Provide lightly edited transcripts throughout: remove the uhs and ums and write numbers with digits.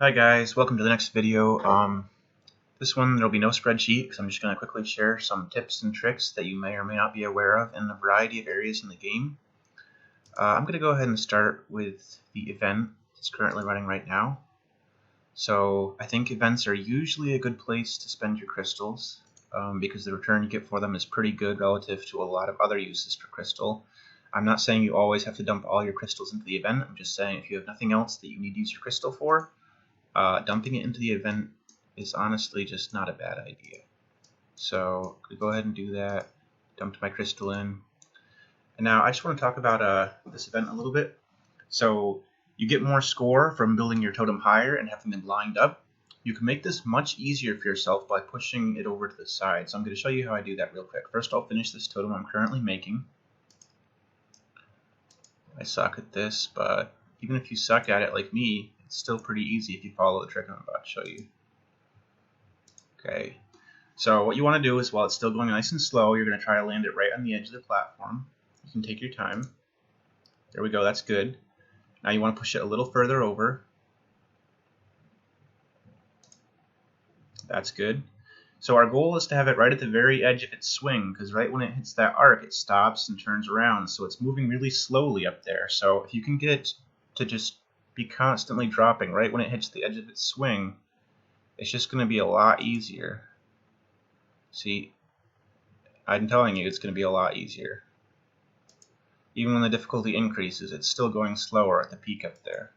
Hi guys, welcome to the next video. This one there'll be no spreadsheet because I'm just going to quickly share some tips and tricks that you may or may not be aware of in a variety of areas in the game. I'm going to go ahead and start with the event that's currently running right now. So I think events are usually a good place to spend your crystals because the return you get for them is pretty good relative to a lot of other uses for crystal. I'm not saying you always have to dump all your crystals into the event. I'm just saying if you have nothing else that you need to use your crystal for, dumping it into the event is honestly just not a bad idea. So I'm going to go ahead and do that. Dumped my crystal in. And now I just want to talk about this event a little bit. So you get more score from building your totem higher and having them lined up. You can make this much easier for yourself by pushing it over to the side. So I'm going to show you how I do that real quick. First I'll finish this totem I'm currently making. I suck at this, but even if you suck at it like me, it's still pretty easy if you follow the trick I'm about to show you. Okay, so what you want to do is while it's still going nice and slow, you're going to try to land it right on the edge of the platform. You can take your time. There we go, that's good. Now you want to push it a little further over. That's good. So our goal is to have it right at the very edge of its swing, because right when it hits that arc, it stops and turns around. So it's moving really slowly up there. So if you can get it to just be constantly dropping right when it hits the edge of its swing, it's just going to be a lot easier. See, I'm telling you, it's going to be a lot easier. Even when the difficulty increases, it's still going slower at the peak up there.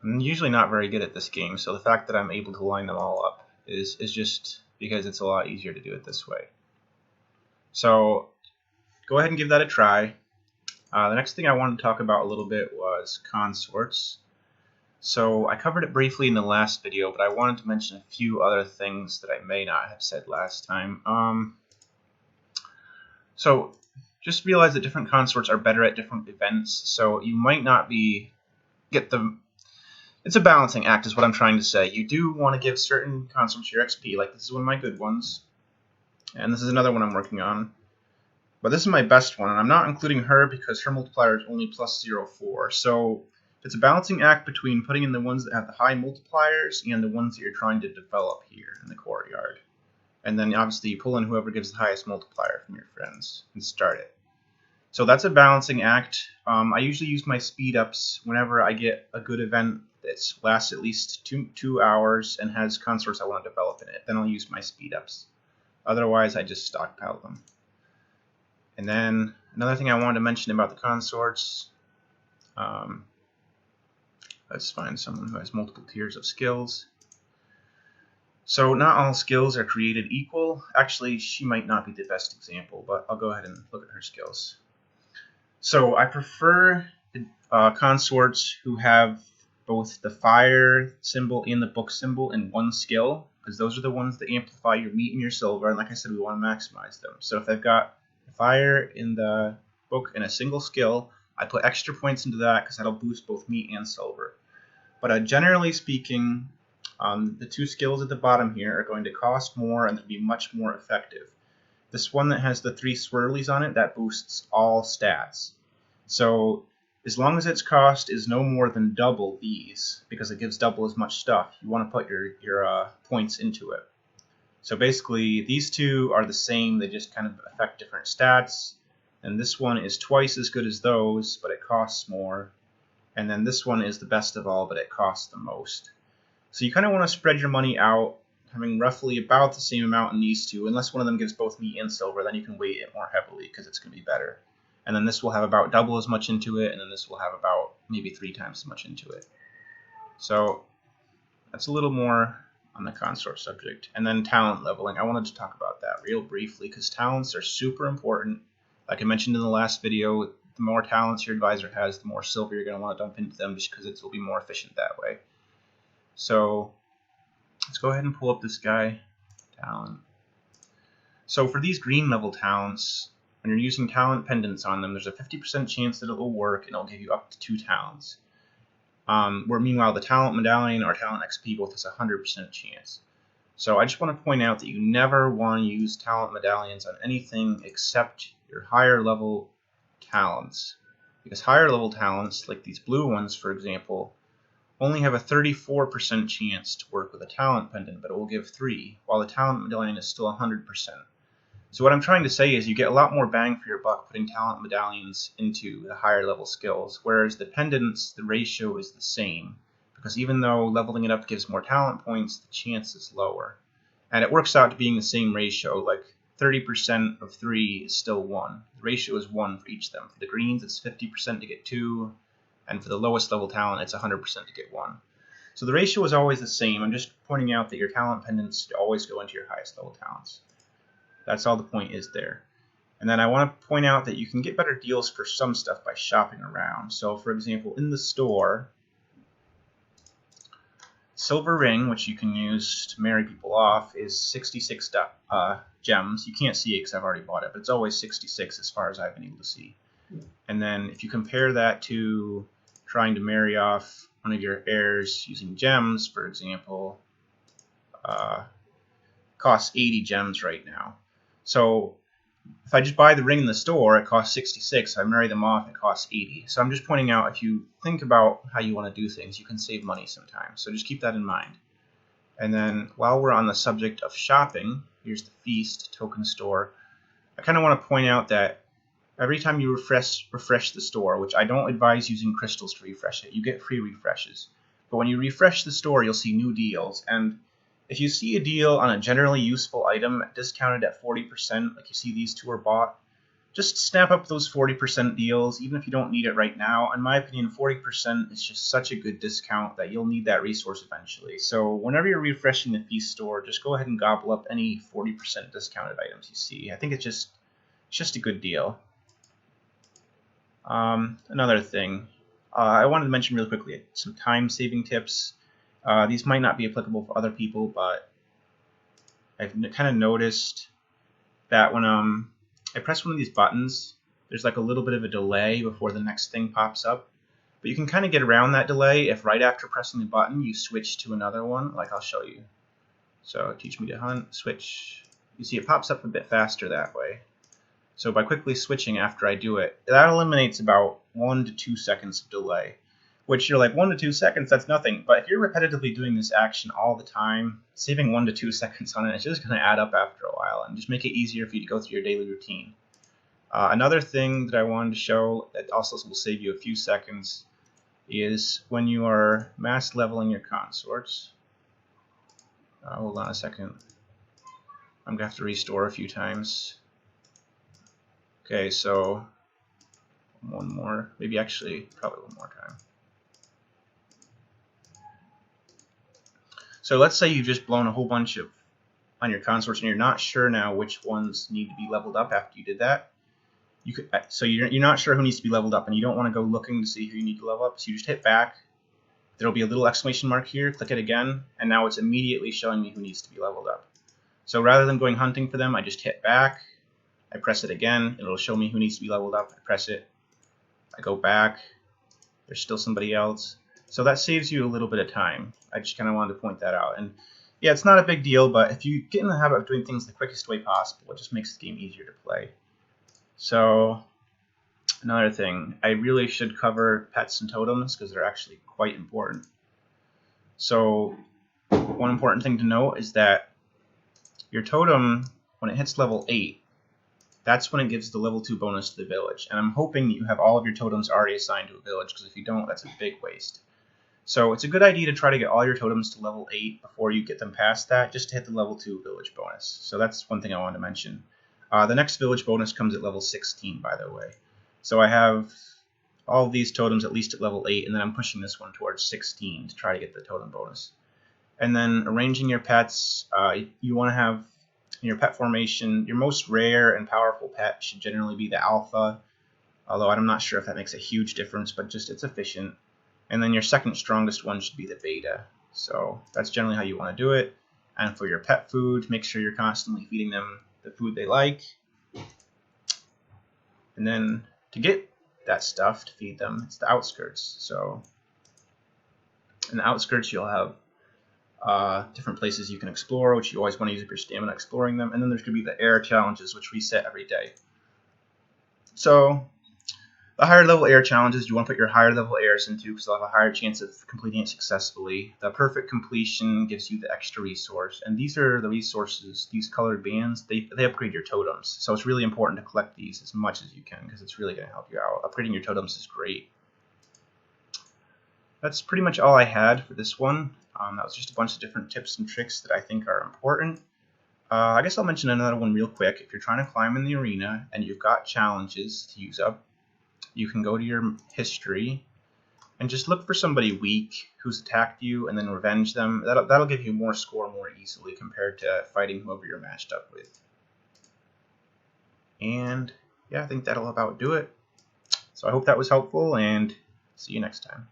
I'm usually not very good at this game, so the fact that I'm able to line them all up is just because it's a lot easier to do it this way. So go ahead and give that a try. The next thing I wanted to talk about a little bit was consorts. So I covered it briefly in the last video, but I wanted to mention a few other things that I may not have said last time. So just realize that different consorts are better at different events, so you might not get the... It's a balancing act is what I'm trying to say. You do want to give certain consorts your XP, like this is one of my good ones, and this is another one I'm working on. But this is my best one, and I'm not including her because her multiplier is only plus 0.4. So it's a balancing act between putting in the ones that have the high multipliers and the ones that you're trying to develop here in the courtyard. And then obviously you pull in whoever gives the highest multiplier from your friends and start it. So that's a balancing act. I usually use my speed ups whenever I get a good event that lasts at least two hours and has consorts I want to develop in it. Then I'll use my speed ups. Otherwise I just stockpile them. And then another thing I wanted to mention about the consorts, let's find someone who has multiple tiers of skills. So not all skills are created equal. Actually, she might not be the best example, but I'll go ahead and look at her skills. So I prefer consorts who have both the fire symbol and the book symbol in one skill, because those are the ones that amplify your meat and your silver, and like I said, we want to maximize them. So if they've got fire in the book in a single skill, I put extra points into that because that'll boost both meat and silver. But generally speaking, the two skills at the bottom here are going to cost more and they'll be much more effective. This one that has the 3 swirlies on it, that boosts all stats. So as long as its cost is no more than double these, because it gives double as much stuff, you want to put your points into it. So basically, these two are the same, they just kind of affect different stats. And this one is twice as good as those, but it costs more. And then this one is the best of all, but it costs the most. So you kind of want to spread your money out, having roughly about the same amount in these two. Unless one of them gives both meat and silver, then you can weight it more heavily because it's going to be better. And then this will have about double as much into it, and then this will have about maybe 3 times as much into it. So that's a little more on the consort subject. And then talent leveling. I wanted to talk about that real briefly because talents are super important. Like I mentioned in the last video, the more talents your advisor has, the more silver you're going to want to dump into them just because it will be more efficient that way. So let's go ahead and pull up this guy, talent. So for these green level talents, when you're using talent pendants on them, there's a 50% chance that it will work and it'll give you up to 2 talents. Where meanwhile the talent medallion or talent XP both has a 100% chance. So I just want to point out that you never want to use talent medallions on anything except your higher level talents. Because higher level talents, like these blue ones for example, only have a 34% chance to work with a talent pendant, but it will give 3, while the talent medallion is still 100%. So what I'm trying to say is you get a lot more bang for your buck putting talent medallions into the higher level skills, whereas the pendants, the ratio is the same, because even though leveling it up gives more talent points, the chance is lower. And it works out to being the same ratio, like 30% of 3 is still 1. The ratio is 1 for each of them. For the greens, it's 50% to get 2, and for the lowest level talent, it's 100% to get 1. So the ratio is always the same. I'm just pointing out that your talent pendants should always go into your highest level talents. That's all the point is there. And then I want to point out that you can get better deals for some stuff by shopping around. So for example, in the store, silver ring, which you can use to marry people off, is 66 gems. You can't see it because I've already bought it, but it's always 66 as far as I've been able to see. And then if you compare that to trying to marry off one of your heirs using gems, for example, costs 80 gems right now. So if I just buy the ring in the store, it costs 66. If I marry them off, it costs 80. So I'm just pointing out, if you think about how you want to do things, you can save money sometimes. So just keep that in mind. And then while we're on the subject of shopping, here's the Feast token store. I kind of want to point out that every time you refresh the store, which I don't advise using crystals to refresh it, you get free refreshes. But when you refresh the store, you'll see new deals. And if you see a deal on a generally useful item discounted at 40%, like you see these two are bought, just snap up those 40% deals, even if you don't need it right now. In my opinion, 40% is just such a good discount that you'll need that resource eventually. So whenever you're refreshing the Feast store, just go ahead and gobble up any 40% discounted items you see. I think it's just a good deal. Another thing, I wanted to mention really quickly some time-saving tips. These might not be applicable for other people, but I've kind of noticed that when I press one of these buttons, there's like a little bit of a delay before the next thing pops up. But you can kind of get around that delay if right after pressing the button you switch to another one, like I'll show you. So teach me to hunt, switch. You see it pops up a bit faster that way. So by quickly switching after I do it, that eliminates about 1 to 2 seconds of delay. Which you're like, 1 to 2 seconds, that's nothing. But if you're repetitively doing this action all the time, saving 1 to 2 seconds on it, it's just going to add up after a while and just make it easier for you to go through your daily routine. Another thing that I wanted to show that also will save you a few seconds is when you are mass leveling your consorts. Hold on a second. I'm going to have to restore a few times. Okay, so one more, maybe actually probably one more time. So let's say you've just blown a whole bunch on your consorts and you're not sure now which ones need to be leveled up after you did that. So you're not sure who needs to be leveled up and you don't want to go looking to see who you need to level up. So you just hit back. There'll be a little exclamation mark here. Click it again, and now it's immediately showing me who needs to be leveled up. So rather than going hunting for them, I just hit back. I press it again. It'll show me who needs to be leveled up. I press it. I go back. There's still somebody else. So that saves you a little bit of time. I just kind of wanted to point that out. And yeah, it's not a big deal, but if you get in the habit of doing things the quickest way possible, it just makes the game easier to play. So another thing, I really should cover pets and totems because they're actually quite important. So one important thing to note is that your totem, when it hits level 8, that's when it gives the level 2 bonus to the village. And I'm hoping that you have all of your totems already assigned to a village, because if you don't, that's a big waste. So it's a good idea to try to get all your totems to level 8 before you get them past that, just to hit the level 2 village bonus. So that's one thing I wanted to mention. The next village bonus comes at level 16, by the way. So I have all of these totems at least at level 8, and then I'm pushing this one towards 16 to try to get the totem bonus. And then arranging your pets, you want to have in your pet formation, your most rare and powerful pet should generally be the alpha, although I'm not sure if that makes a huge difference, but just it's efficient. And then your second strongest one should be the beta. So that's generally how you want to do it. And for your pet food, make sure you're constantly feeding them the food they like. And then to get that stuff to feed them, it's the outskirts. So in the outskirts, you'll have different places you can explore, which you always want to use up your stamina exploring them. And then there's going to be the air challenges, which reset every day. So The higher level air challenges you want to put your higher level airs into because they'll have a higher chance of completing it successfully. The perfect completion gives you the extra resource, and these are the resources, these colored bands, they upgrade your totems. So it's really important to collect these as much as you can because it's really going to help you out. Upgrading your totems is great. That's pretty much all I had for this one. That was just a bunch of different tips and tricks that I think are important. I guess I'll mention another one real quick. If you're trying to climb in the arena and you've got challenges to use up, you can go to your history and just look for somebody weak who's attacked you and then revenge them. That'll give you more score more easily compared to fighting whoever you're matched up with. And yeah, I think that'll about do it. So I hope that was helpful, and see you next time.